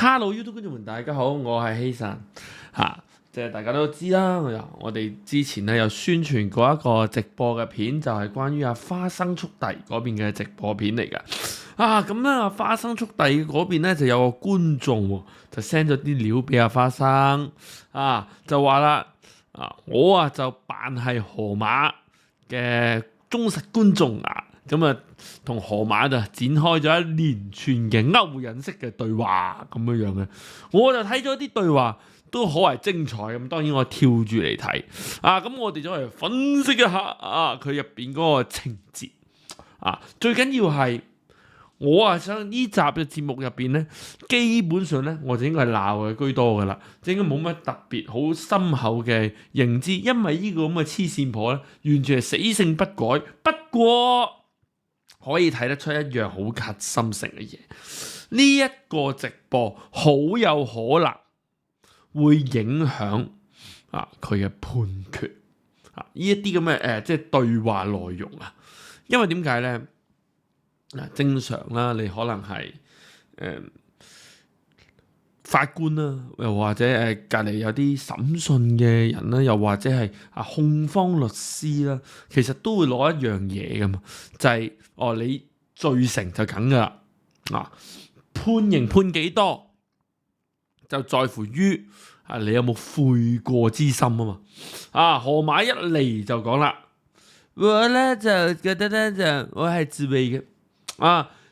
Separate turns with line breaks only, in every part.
Hello YouTube 觀眾們，大家好，我係希神即係大家都知啦。我哋之前咧有宣傳過一個直播嘅片，就係關於花生速遞嗰邊嘅直播片嚟㗎。咁咧花生速遞嗰邊咧就有個觀眾就 send 咗啲料俾花生就話啦我就扮係河馬嘅忠實觀眾咁同河馬就展開咗一連串嘅勾引式嘅對話咁樣嘅，我就睇咗啲對話都可謂精彩咁，當然我跳住嚟睇咁我哋就嚟分析一下佢入邊嗰個情節最緊要係我想呢集嘅節目入邊咧，基本上咧我就應該係鬧嘅居多噶啦，應該冇乜特別好深厚嘅認知，因為呢個咁嘅黐線婆咧，完全係死性不改。不過可以睇得出一樣好核心性嘅嘢，呢一個直播好有可能會影響佢嘅判決呢一啲咁嘅即係對話內容因為點解咧？正常啦，你可能係法官啦，又或者隔離有啲審訊嘅人啦，又或者係控方律師啦，其實都會攞一樣嘢噶嘛，就係你罪成就梗噶啦判刑判幾多就在乎於你有冇悔過之心嘛河馬一嚟就講啦，我咧就覺得咧就我係自衛嘅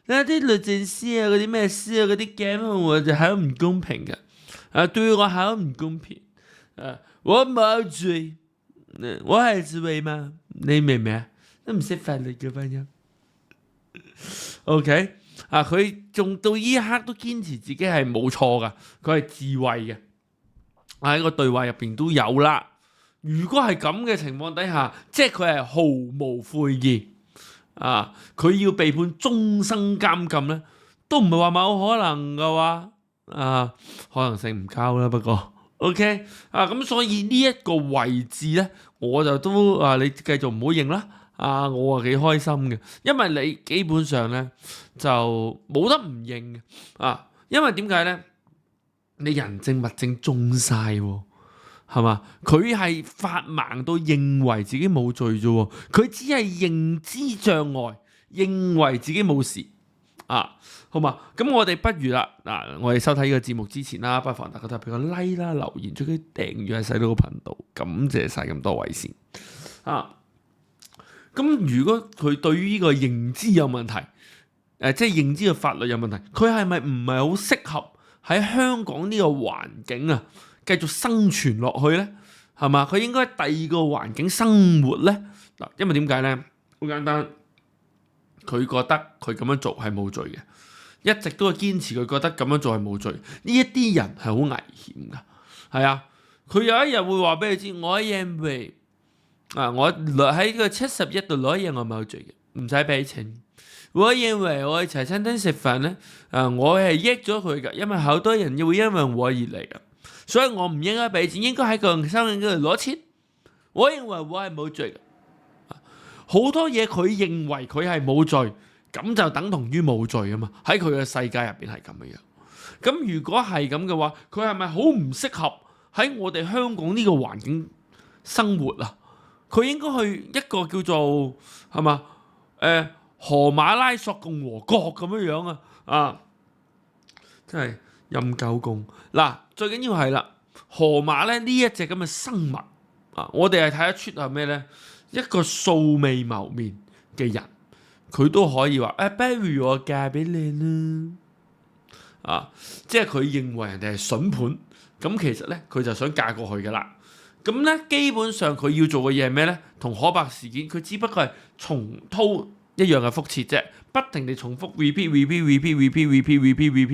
那啲律政司嗰啲咩司嗰啲檢控我就好唔公平嘅對我好唔公平我冇罪我係自衛嘛，你明唔明都唔識法律嘅朋友 OK 佢仲到呢一刻都堅持自己係冇錯噶，佢係自衛嘅喺個對話入邊都有啦。如果係咁嘅情況底下，即係佢係毫無悔意佢要被判終生監禁咧，都唔係話冇可能嘅話可能性唔高啦。不過 OK 咁所以呢一個位置咧，我就都你繼續唔好認啦我幾開心嘅，因為你基本上咧就冇得唔認嘅因為點解咧？你人證物證中晒係嘛？佢係發盲到認為自己冇罪啫，佢只係認知障礙，認為自己冇事好嘛？咁我哋不如啦我哋收睇呢個節目之前啦，不妨大家都俾個 like 啦、留言、最緊要訂閱喺細佬個頻道，感謝晒咁多位先咁如果佢對於呢個認知有問題，即係認知嘅法律有問題，佢係咪唔係好適合喺香港呢個環境繼續生存落去咧？係嘛？佢應該喺第二個環境生活咧因為點解咧？好簡單，佢覺得佢咁樣做係冇罪嘅，一直都係堅持佢覺得咁樣做係冇罪。呢一啲人係好危險噶，係佢有一日會話俾你知，我認為我喺個71度攞嘢我冇罪嘅，唔使俾錢。我認為我去茶餐廳食飯咧我係益咗佢㗎，因為好多人會因為我而嚟㗎，所以我唔應該俾錢，應該喺個收銀嗰度攞錢。我認為我係冇罪嘅，好多嘢佢認為佢係冇罪，咁就等同於冇罪啊嘛。喺佢嘅世界入邊係咁樣。咁如果係咁嘅話，佢係咪好唔適合喺我哋香港呢個環境生活佢應該去一個叫做係嘛河馬拉索共和國咁樣真係陰鳩公最緊要係啦，河馬咧呢一隻咁嘅生物我哋係睇得出係咩咧？一個素未謀面嘅人，佢都可以話不如我嫁俾你啦即係佢認為人哋係筍盤，咁其實咧佢就想嫁過去噶啦。咁咧基本上佢要做嘅嘢係咩咧？同可伯事件，佢只不過係重蹈一樣嘅覆轍啫，不停地重複 repeat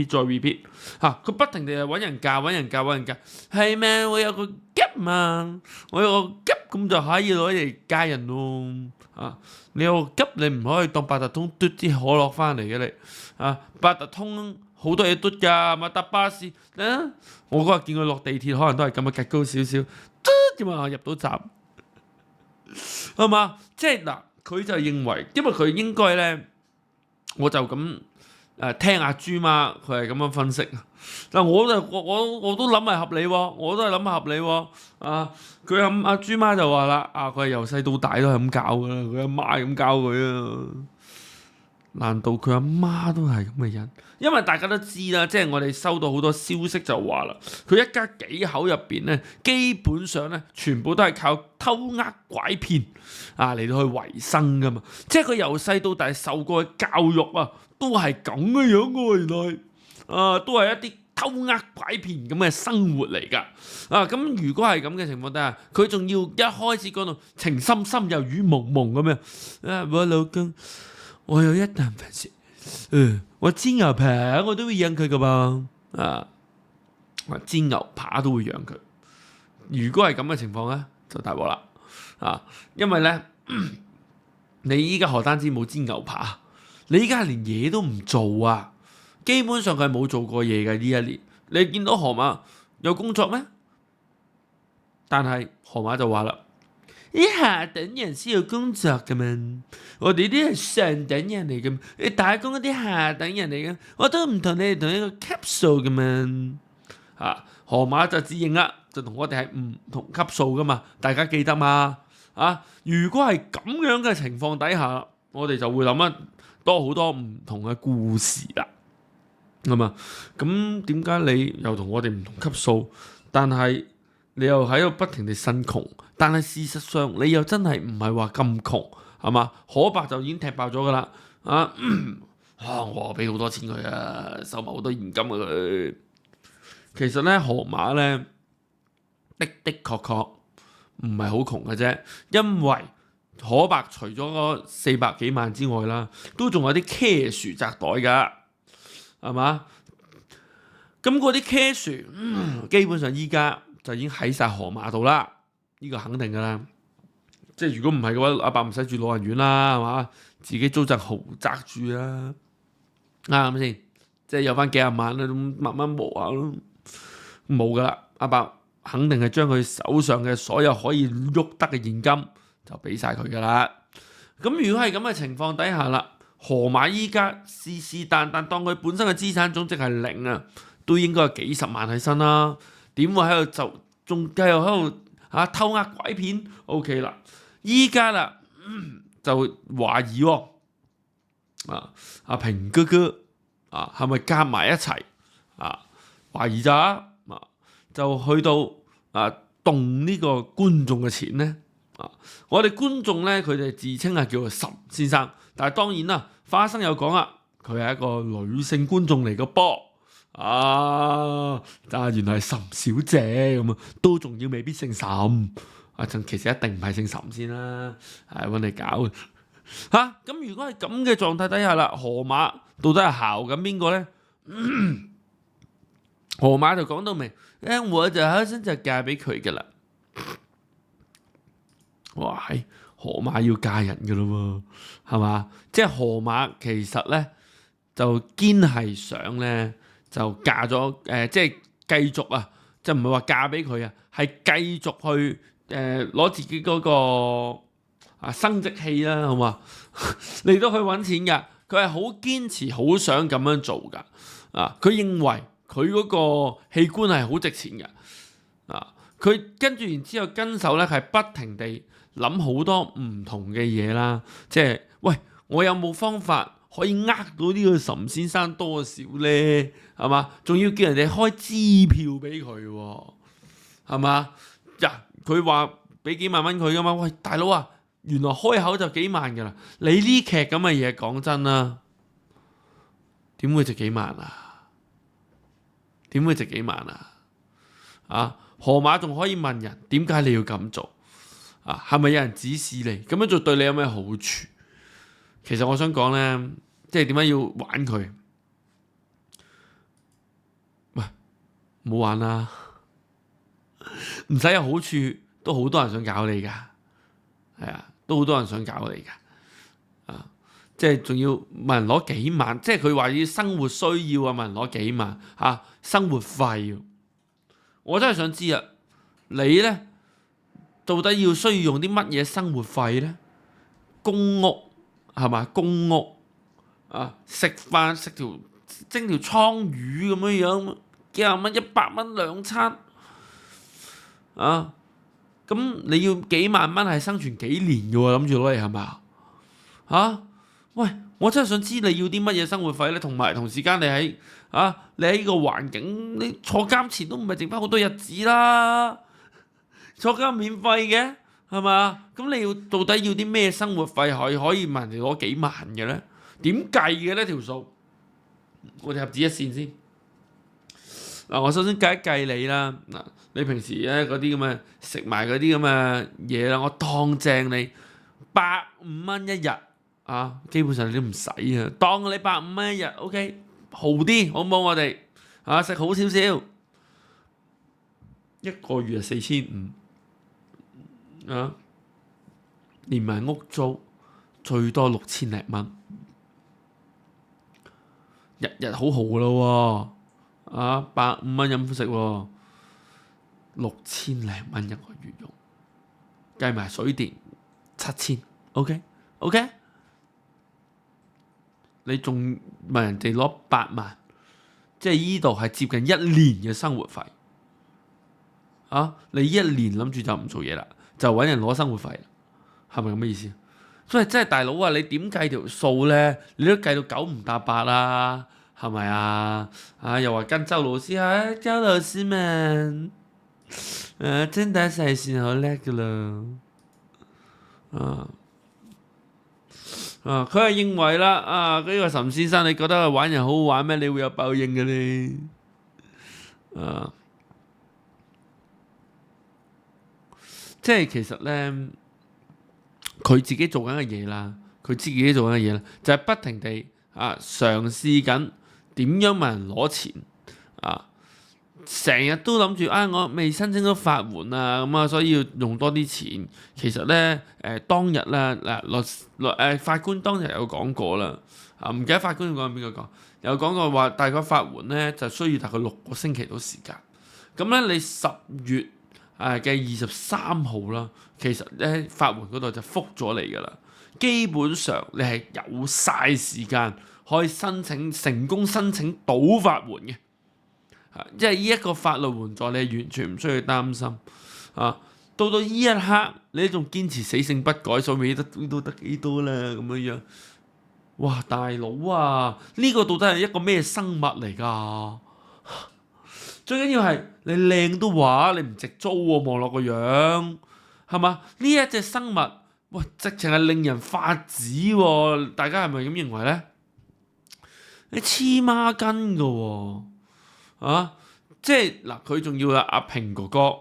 再 repeat 佢不停地揾人嫁係咩？我有個急嘛，我有個急咁就可以攞嚟嫁人咯你有個急，你唔可以當八達通嘟啲可樂翻嚟嘅你八達通好多嘢嘟㗎，咪搭巴士我嗰日見佢落地鐵，可能都係咁趌高少少，點啊入到站係嘛？即係佢就認為，因為佢應該咧，我就咁聽阿豬媽佢係咁樣分析，但我都諗係合理喎，我都係諗係合理喎。佢阿豬媽就話啦，佢係由細到大都係咁教㗎啦，佢阿媽係咁教佢啊。難道佢阿媽都係咁嘅人？因為大家都知啦，即係我哋收到好多消息就話啦，佢一家幾口入邊咧，基本上咧全部都係靠偷呃拐騙嚟到去維生噶嘛。即係佢由細到大受過嘅教育都係咁嘅樣喎，原來都係一啲偷呃拐騙咁嘅生活嚟㗎。咁如果係咁嘅情況底下，佢仲要一開始講到情深深又雨濛濛咁樣，我老公。我有一啖飯食，我煎牛排我都會養佢噶噃，煎牛扒都會養佢。如果係咁嘅情況咧，就大鑊啦，因為咧，你依家何單止冇煎牛扒，你依家連嘢都唔做啊，基本上佢係冇做過嘢嘅呢一年。你見到河馬有工作咩？但係河馬就話啦。啲下等人先要工作㗎嘛，我哋啲係上等人嚟㗎，你打工嗰啲下等人嚟㗎，我都唔同你哋同一個級數㗎嘛。河馬就自認啦，就同我哋係唔同級數㗎嘛，大家記得嘛？如果係咁樣嘅情況底下，我哋就會諗得多好多唔同嘅故事啦。咁點解你又同我哋唔同級數，但係你又喺度不停地呻窮？但係事實上你又真係唔係話咁窮，係嘛？可伯就已經踢爆咗㗎啦，我俾好多錢佢啊，收埋好多現金啊佢。其實咧河馬咧的確唔係好窮嘅啫，因為可伯除咗嗰400幾萬之外啦，都仲有啲 cash 擲袋㗎，係嘛？咁嗰啲 cash 基本上依家就已經喺晒河馬度啦。呢個肯定㗎啦，即係如果唔係嘅話，阿伯唔使住老人院啦，係嘛？自己租層豪宅住啦，啱唔啱先？即係有翻幾廿萬啦，咁慢慢磨下咯。冇㗎啦，阿伯肯定係將佢手上嘅所有可以喐得嘅現金就俾晒佢㗎啦。咁如果係咁嘅情況底下啦，河馬依家是但當佢本身嘅資產總值係0啊，都應該有幾十萬喺身啦。點會喺度就仲繼續喺度？偷呃拐騙 ，OK 啦，依家啦就懷疑阿平哥哥係咪夾埋一齊懷疑咋就去到動呢個觀眾嘅錢咧我哋觀眾咧佢哋自稱係叫做岑先生，但係當然啦，花生有講啦，佢係一個女性觀眾嚟嘅噃。原來係岑小姐咁都仲要未必姓岑，其實一定唔係姓岑先啦，揾你搞咁如果係咁嘅狀態底下啦，河馬到底係姣緊邊個咧？河馬就講到明，我就開心就嫁俾佢噶啦。哇，河馬要嫁人噶咯喎，係嘛？即係河馬其實咧就堅係想咧。就嫁咗即係繼續就唔係話嫁俾佢係繼續去攞自己嗰個生殖器啦，好嘛？嚟到去揾錢㗎，佢係好堅持，好想咁樣做㗎。佢認為佢嗰個器官係好值錢㗎。佢跟住然之後跟手咧係不停地諗好多唔同嘅嘢啦，即係喂，我有冇方法可以呃到呢個岑先生多少咧？係嘛？仲要叫人哋開支票俾佢喎，係嘛？佢話俾幾萬蚊佢噶嘛？喂，大佬啊，原來開口就幾萬噶啦！你呢劇咁嘅嘢講真啦，點會值幾萬啊？點會值幾萬啊？河馬仲可以問人點解你要咁做？係咪有人指示你咁樣做對你有咩好處？其實我想講咧，即係點解要玩佢？喂，唔好玩啦！唔使有好處，都好多人想搞你㗎，都好多人想搞你㗎，即係仲要問人攞幾萬，即係佢話要生活需要問人攞幾萬生活費，我真係想知你咧到底要需要用啲乜嘢生活費咧？公屋係嘛？公屋食飯蒸條倉魚咁樣，幾廿蚊、100蚊兩餐啊！咁你要幾萬蚊係生存幾年嘅喎，諗住攞嚟係咪啊？喂，我真係想知你要啲乜嘢生活費咧，同埋同時間你喺呢個環境，你坐監前都唔係剩翻好多日子啦，坐監免費嘅係嘛？咁你到底要啲咩生活費可以問人哋攞幾萬嘅咧？點計嘅呢條數？我哋合指一線先。我首先計一計你啦。你平時咧嗰啲咁嘅食埋嗰啲咁嘅嘢啦，我當正你150蚊一日基本上你都唔使啊。當你150蚊一日，OK， 豪啲好唔好？我哋食好少少，一個月就4500連埋屋租最多6000零蚊，日日好豪咯喎，150蚊飲食喎，6000零蚊一個月用，計埋水電7000，OK， 你仲問人哋攞8萬，即係依度係接近1年嘅生活費你1年諗住就唔做嘢啦，就揾人攞生活費啦，係咪咁嘅意思？所以真係大佬你點計條數咧？你都計到9唔搭8啦，係咪啊？又話跟周老師周老師們真打細算好叻噶啦，佢係認為啦，呢個岑先生，你覺得玩人好好玩咩？你會有報應嘅咧，即係其實咧，佢自己做緊嘅嘢啦，就係不停地嘗試緊點樣問人攞錢成日都諗住我未申請到法援咁所以要用多啲錢。其實咧當日咧法官當日有講過啦，唔記得法官講邊個講，有講過話大概法援咧就需要大概6個星期到時間。咁咧你10月嘅23號啦，其實咧法援嗰度就覆咗你噶啦，基本上你係有晒時間可以成功申請到法援嘅。即係呢一個法律援助，你係完全唔需要擔心到呢一刻，你仲堅持死性不改，所以都得幾多啦咁樣。哇，大佬呢個到底係一個咩生物嚟㗎？最緊要係你靚都話你唔值租喎，望落個樣係嘛？呢一隻生物，直情係令人發指喎！大家係咪咁認為咧？你黐孖筋㗎喎！即係嗱，佢仲要阿平哥哥，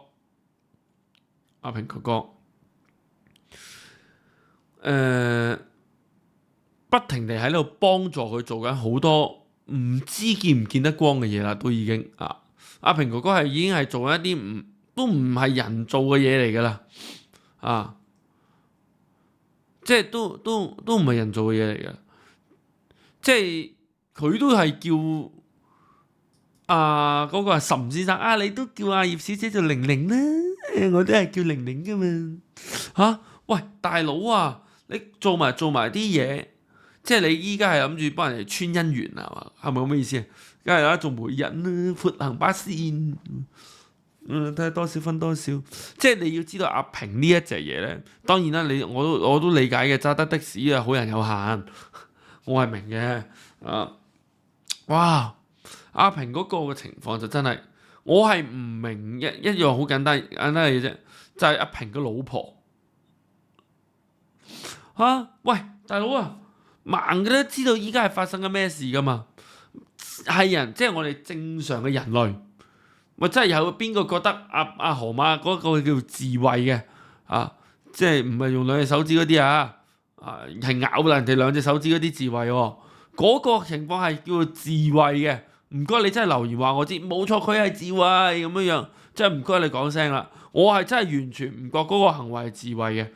不停地喺度幫助佢做緊好多唔知見唔見得光嘅嘢啦，都已經阿平哥哥已經係做緊一啲都唔係人做嘅嘢嚟噶啦，即係都唔係人做嘅嘢嚟噶，即係佢都係叫。嗰個係岑先生你都叫阿葉小姐做玲玲啦，我都係叫玲玲噶嘛。喂，大佬你做埋啲嘢，即係你依家係諗住幫人哋穿姻緣係咪咁嘅意思？梗係啦，做媒人啦，闊行把線，睇下多少分多少。即係你要知道阿平呢一隻嘢咧，當然啦，我都理解嘅，揸得的士好人有限，我係明嘅哇！阿平嗰個嘅情況就真係，我係唔明一樣好簡單嘅嘢啫，就係阿平嘅老婆喂，大佬盲嘅都知道依家係發生緊咩事噶嘛？係人，即係我哋正常嘅人類，真係有邊個覺得阿河馬嗰個叫自慰嘅即係唔係用兩隻手指嗰啲係咬爛人哋兩隻手指嗰啲自慰喎？嗰個情況係叫做自慰嘅。唔該，你真係留言話我知，冇錯，佢係自慰咁樣，即係唔該你講聲啦。我係真係完全唔覺嗰個行為係自慰嘅。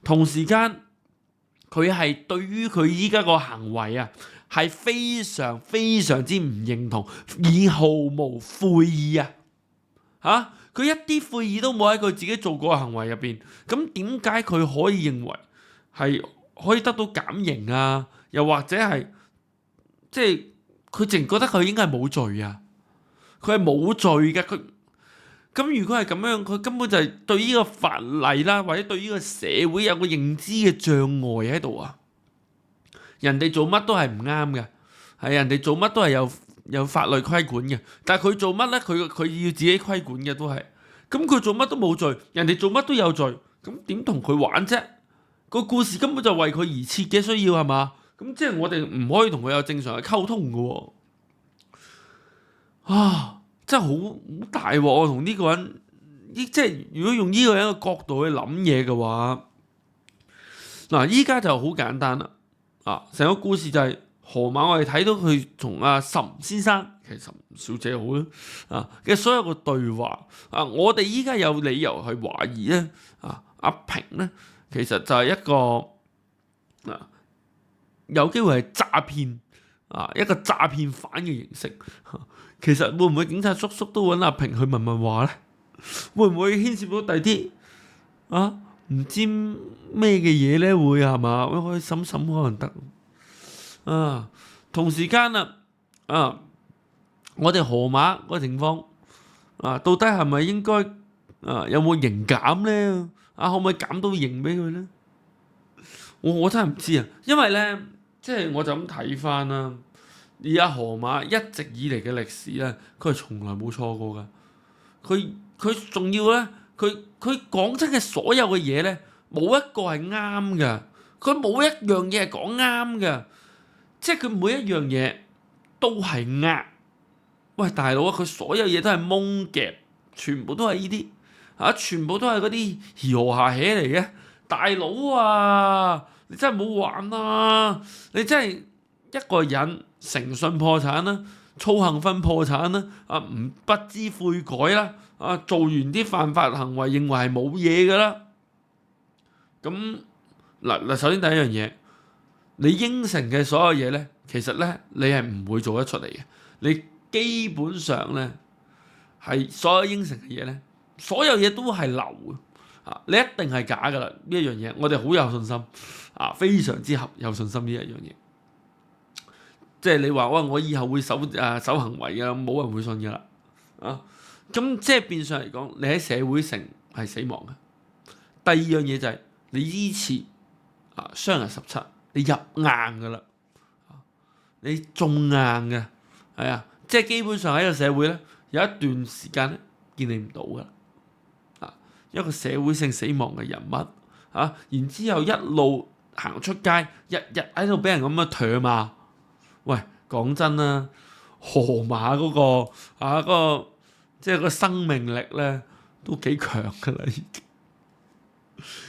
同時間，佢係對於佢依家個行為係非常非常之唔認同，而毫無悔意佢一啲悔意都冇喺佢自己做過嘅行為入邊。咁點解佢可以認為係可以得到減刑又或者係即係佢淨覺得佢應該係冇罪啊，佢係冇罪嘅。咁如果係咁樣，佢根本就係對呢個法例啦，或者對呢個社會有個認知嘅障礙喺度啊。人哋做乜都係唔啱嘅，係人哋做乜都係有法律規管嘅，但係佢做乜咧？佢要自己規管嘅都係。咁佢做乜都冇罪，人哋做乜都有罪，咁點同佢玩啫？個故事根本就為佢而設嘅，需要係嘛？咁即係我哋唔可以同佢有正常嘅溝通嘅喎。啊，真係好大鑊！我同呢個人，即係如果用呢個人嘅角度去諗嘢嘅話，嗱，依家就好簡單啦。成個故事就係河馬，我哋睇到佢同阿岑先生，其實岑小姐好啦，嘅所有嘅對話，我哋依家有理由去懷疑咧，阿平咧，其實就係一個有機會係詐騙，一個詐騙犯嘅形式。其實會唔會警察叔叔都揾阿平去問問話咧？會唔會牽涉到第啲唔知咩嘅嘢咧？會係嘛？開心可能得同時間我哋河馬個情況到底係咪應該有冇刑減咧？可唔可以減到刑俾佢咧？我真係唔知啊，因為咧，即係我就咁睇翻啦。而家河馬一直以嚟嘅歷史咧，佢係從來冇錯過噶。佢仲要咧，佢講真嘅所有嘅嘢咧，冇一個係啱嘅。佢冇一樣嘢係講啱嘅，即係佢每一樣嘢都係呃。喂，大佬啊，佢所有嘢都係蒙夾，全部都係呢啲全部都係嗰啲搖下起嚟嘅。大佬啊，你真係冇玩啊！你真係一個人誠信破產啦，操行分破產啦，不知悔改啦，做完啲犯法行為認為係冇嘢噶啦。咁嗱，首先第一樣嘢，你應承嘅所有嘢咧，其實咧你係唔會做得出嚟嘅。你基本上咧係所有應承嘅嘢咧，所有嘢都係流嘅。你一定係假噶啦，呢一樣嘢，我哋好有信心，非常之有信心呢一樣嘢。即係你話我以後會守行為噶，冇人會信噶啦。咁即係變相嚟講，你喺社會上係死亡嘅。第二樣嘢就係你依次雙人17，你入硬噶啦，你中硬嘅，係啊，即係基本上喺個社會咧有一段時間咧見你唔到噶啦。一個社會性死亡嘅人物，然之後一路行出街，日日喺度俾人咁樣唾罵。喂，講真啦，河馬嗰個即係個生命力咧都幾強噶啦，已經。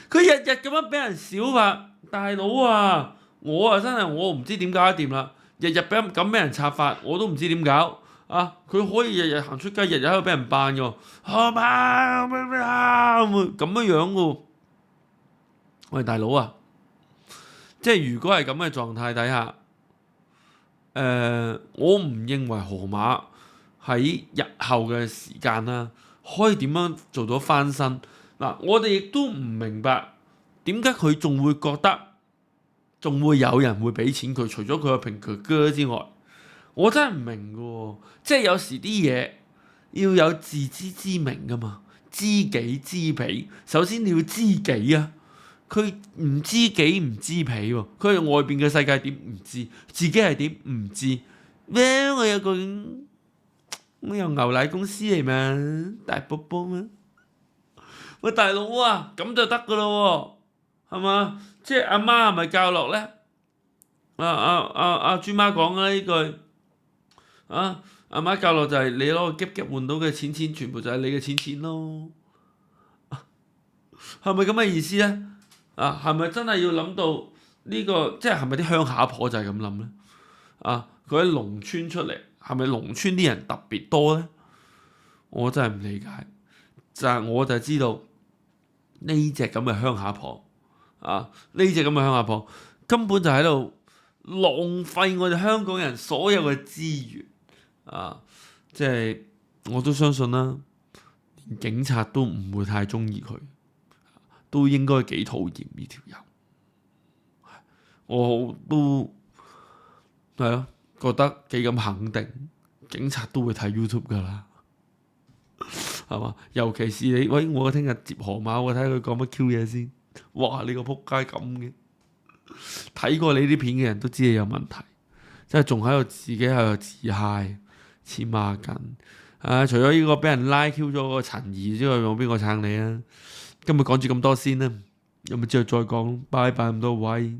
佢日日咁樣俾人笑法，大佬啊，我真係我唔知點搞得掂啦。日日咁俾人插法，我都唔知點搞。佢可以日日行出街，日日喺度俾人扮嘅，河馬咁樣嘅。喂，大佬啊，即係如果係咁嘅狀態底下，我唔認為河馬喺日後嘅時間啦，可以點樣做到翻身。我哋亦都唔明白點解佢仲會覺得仲會有人會俾錢佢，除咗佢個平腳哥之外。我真係唔明嘅喎，即係有時啲嘢要有自知之明噶嘛，知己知彼。首先你要知己啊，佢唔知己唔知彼喎，佢係外邊嘅世界點唔知，自己係點唔知咩？我有牛奶公司嚟嘛，大波波嘛。喂，大佬啊，咁就得噶咯喎，係嘛？即係阿媽係咪教落咧？阿豬媽講嘅呢句。阿媽教落就係你攞個夾換到嘅錢，全部就係你嘅錢咯，係咪咁嘅意思咧？係咪真係要諗到呢個？即係咪啲鄉下婆就係咁諗咧？佢喺農村出嚟，係咪農村啲人特別多咧？我真係唔理解。我就知道呢隻咁嘅鄉下婆，呢隻咁嘅鄉下婆根本就喺度浪費我哋香港人所有嘅資源。即係我都相信啦，連警察都唔會太中意佢，都應該幾討厭呢條友。我都係咯，覺得幾咁肯定，警察都會睇 YouTube 噶啦，係嘛？尤其是你，喂，我聽日接河馬，我睇佢講乜 Q 嘢先。哇！你個仆街咁嘅，睇過你啲片嘅人都知你有問題，即係仲喺度自己喺度自嗨，黐孖筋。除咗呢個俾人拉 Q 咗個陳怡之外，有邊個撐你啊？今日講住咁多先啦，有冇之後再講，拜拜咁多位。